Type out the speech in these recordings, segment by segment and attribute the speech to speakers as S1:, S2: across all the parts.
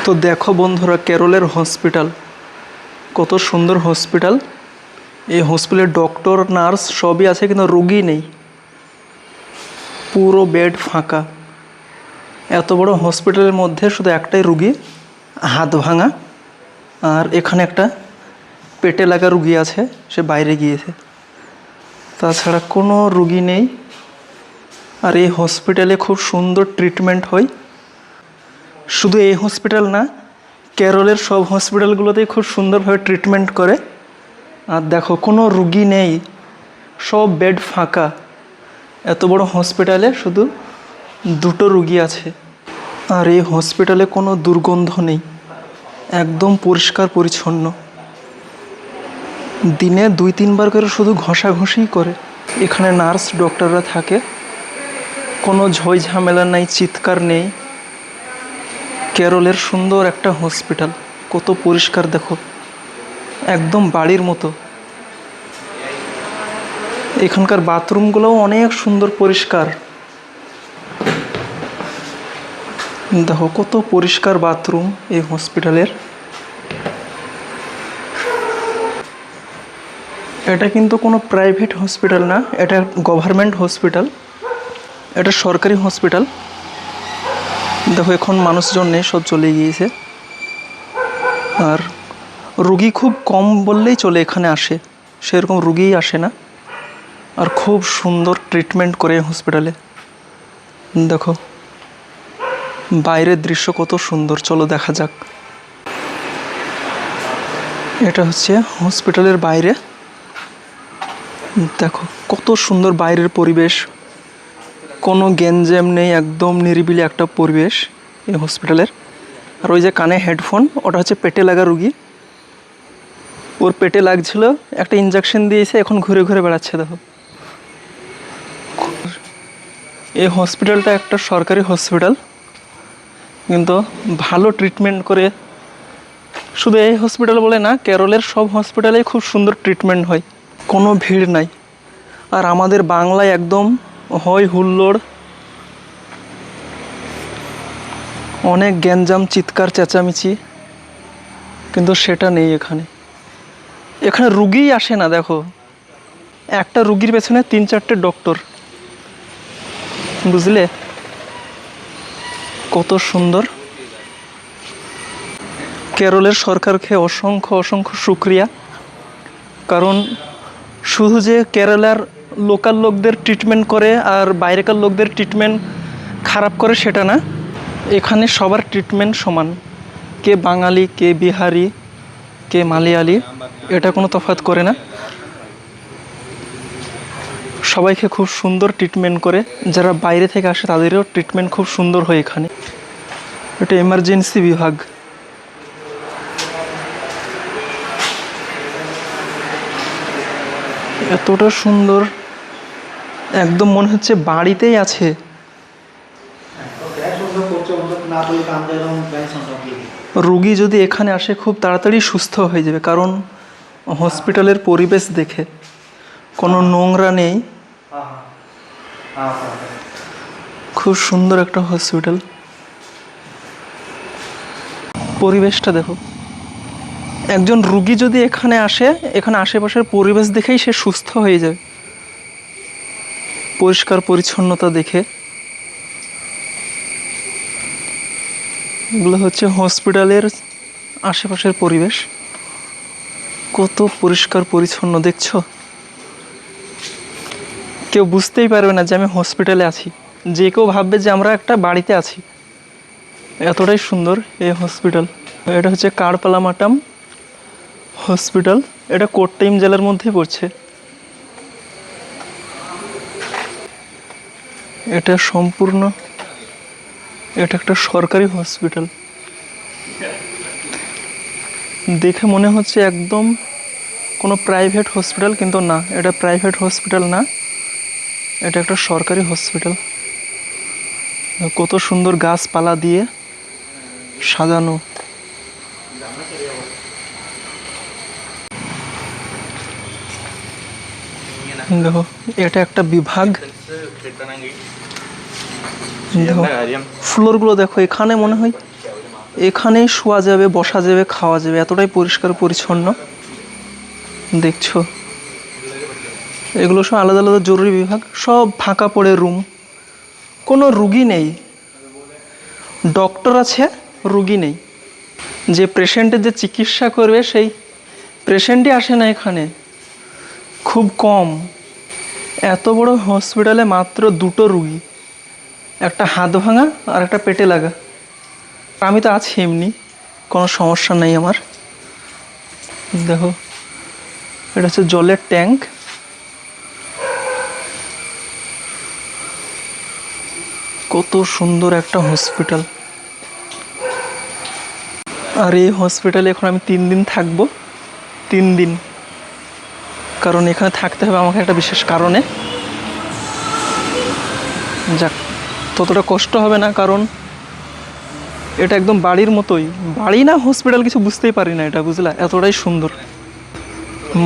S1: তো দেখো বন্ধুরা, কেরলের হসপিটাল কত সুন্দর হসপিটাল। এই হসপিটালে ডক্টর নার্স সবই আছে, কিন্তু রুগী নেই, পুরো বেড ফাঁকা। এত বড় হসপিটালের মধ্যে শুধু একটাই রুগী, হাত ভাঙা, আর এখানে একটা পেটে লাগা রুগী আছে, সে বাইরে গিয়েছে। তাছাড়া কোনো রুগী নেই। আর এই হসপিটালে খুব সুন্দর ট্রিটমেন্ট হয়। শুধু এই হসপিটাল না, কেরলের সব হসপিটালগুলোতেই খুব সুন্দরভাবে ট্রিটমেন্ট করে। আর দেখো, কোনো রুগী নেই, সব বেড ফাঁকা। এত বড় হসপিটালে শুধু দুটো রুগী আছে। আর এই হসপিটালে কোনো দুর্গন্ধ নেই, একদম পরিষ্কার পরিচ্ছন্ন। দিনে 2-3 বার করে শুধু ঘষাঘষিই করে। এখানে নার্স ডক্টররা থাকে, কোনো ঝই ঝামেলা নেই, চিৎকার নেই। কেরলের সুন্দর একটা হসপিটাল, কত পরিষ্কার দেখো, একদম বাড়ির মতো। এখানকার বাথরুমগুলোও অনেক সুন্দর পরিষ্কার। দেখো কত পরিষ্কার বাথরুম এই হসপিটালের। এটা কিন্তু কোনো প্রাইভেট হসপিটাল না, এটা গভর্নমেন্ট হসপিটাল, এটা সরকারি হসপিটাল। দেখো এখন মানুষজন নেই, সব চলে গিয়েছে। আর রুগী খুব কম বললেই চলে, এখানে আসে সেরকম রুগীই আসে না। আর খুব সুন্দর ট্রিটমেন্ট করে হসপিটালে। দেখো বাইরের দৃশ্য কত সুন্দর, চলো দেখা যাক। এটা হচ্ছে হসপিটালের বাইরে। দেখো কত সুন্দর বাইরের পরিবেশ, কোনো গ্যাঞ্জাম নেই, একদম নিরিবিলি একটা পরিবেশ এই হসপিটালের। আর ওই যে কানে হেডফোন, ওটা হচ্ছে পেটে লাগা রুগী, ওর পেটে লাগছিল, একটা ইঞ্জেকশন দিয়েছে, এখন ঘুরে ঘুরে বেড়াচ্ছে। দেখো এই হসপিটালটা একটা সরকারি হসপিটাল, কিন্তু ভালো ট্রিটমেন্ট করে। শুধু এই হসপিটাল বলে না, কেরলের সব হসপিটালেই খুব সুন্দর ট্রিটমেন্ট হয়, কোনো ভিড় নাই। আর আমাদের বাংলায় একদম হয় হুল্লোড়, অনেক গ্যাঞ্জাম, চিৎকার চেঁচামেচি, কিন্তু সেটা নেই এখানে। এখানে রুগীই আসে না। দেখো একটা রুগীর পেছনে 3-4টে ডক্টর, বুঝলে কত সুন্দর। কেরলের সরকারকে অসংখ্য অসংখ্য শুকরিয়া। কারণ শুধু যে কেরালার লোকাল লোকদের ট্রিটমেন্ট করে আর বাইরেকার লোকদের ট্রিটমেন্ট খারাপ করে সেটা না, এখানে সবার ট্রিটমেন্ট সমান। কে বাঙালি, কে বিহারি, কে মালয়ালি, এটা কোনো তফাৎ করে না। সবাইকে খুব সুন্দর ট্রিটমেন্ট করে। যারা বাইরে থেকে আসে তাদেরও ট্রিটমেন্ট খুব সুন্দর হয় এখানে। এটা এমার্জেন্সি বিভাগ। এতটা সুন্দর, একদম মনে হচ্ছে বাড়িতেই আছে। রুগী যদি এখানে আসে খুব তাড়াতাড়ি সুস্থ হয়ে যাবে, কারণ হসপিটালের পরিবেশ দেখে কোনো নোংরা নেই। খুব সুন্দর একটা হসপিটাল, পরিবেশটা দেখো। একজন রুগী যদি এখানে আসে, এখানে আশেপাশের পরিবেশ দেখেই সে সুস্থ হয়ে যাবে, পরিষ্কার পরিচ্ছন্নতা দেখে। এগুলো হচ্ছে হসপিটালের আশেপাশের পরিবেশ, কত পরিষ্কার পরিচ্ছন্ন দেখছো। কেউ বুঝতেই পারবে না যে আমি হসপিটালে আছি, যে কেউ ভাববে যে আমরা একটা বাড়িতে আছি। এতটাই সুন্দর এই হসপিটাল। এটা হচ্ছে কাড়পালামাটাম হসপিটাল, এটা কোট্টাইম জেলার মধ্যেই পড়ছে। এটা সম্পূর্ণ, এটা একটা সরকারি হসপিটাল। দেখে মনে হচ্ছে একদম কোনো প্রাইভেট হসপিটাল, কিন্তু না, এটা প্রাইভেট হসপিটাল না, এটা একটা সরকারি হসপিটাল। কত সুন্দর গাছপালা দিয়ে সাজানো। দেখো এটা একটা বিভাগ। দেখো ফ্লোরগুলো দেখো, এখানে মনে হয় এখানেই শোয়া যাবে, বসা যাবে, খাওয়া যাবে, এতটাই পরিষ্কার পরিচ্ছন্ন। দেখছো, এগুলো সব আলাদা আলাদা জরুরি বিভাগ, সব ফাঁকা পড়ে রুম, কোনো রুগী নেই। ডক্টর আছে, রুগী নেই। যে পেশেন্টের যে চিকিৎসা করবে সেই পেশেন্টই আসে না এখানে, খুব কম। এত বড় হসপিটালে মাত্র 2টো রুগী, একটা হাত ভাঙা আর একটা পেটে লাগা। আমি তো আছি এমনি, কোনো সমস্যা নেই আমার। দেখো, এটা হচ্ছে জলের ট্যাঙ্ক। কত সুন্দর একটা হসপিটাল। আর এই হসপিটালে এখন আমি 3 দিন থাকবো। 3 দিন, কারণ এখানে থাকতে হবে আমাকে একটা বিশেষ কারণে। যাক, ততটা কষ্ট হবে না, কারণ এটা একদম বাড়ির মতোই। বাড়ি না হসপিটাল কিছু বুঝতেই পারি না এটা, বুঝলা? এতটাই সুন্দর।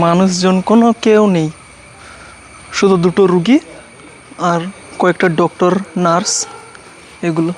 S1: মানুষজন কোনো কেউ নেই, শুধু 2টো রুগী আর কয়েকটা ডক্টর, নার্স, এগুলো।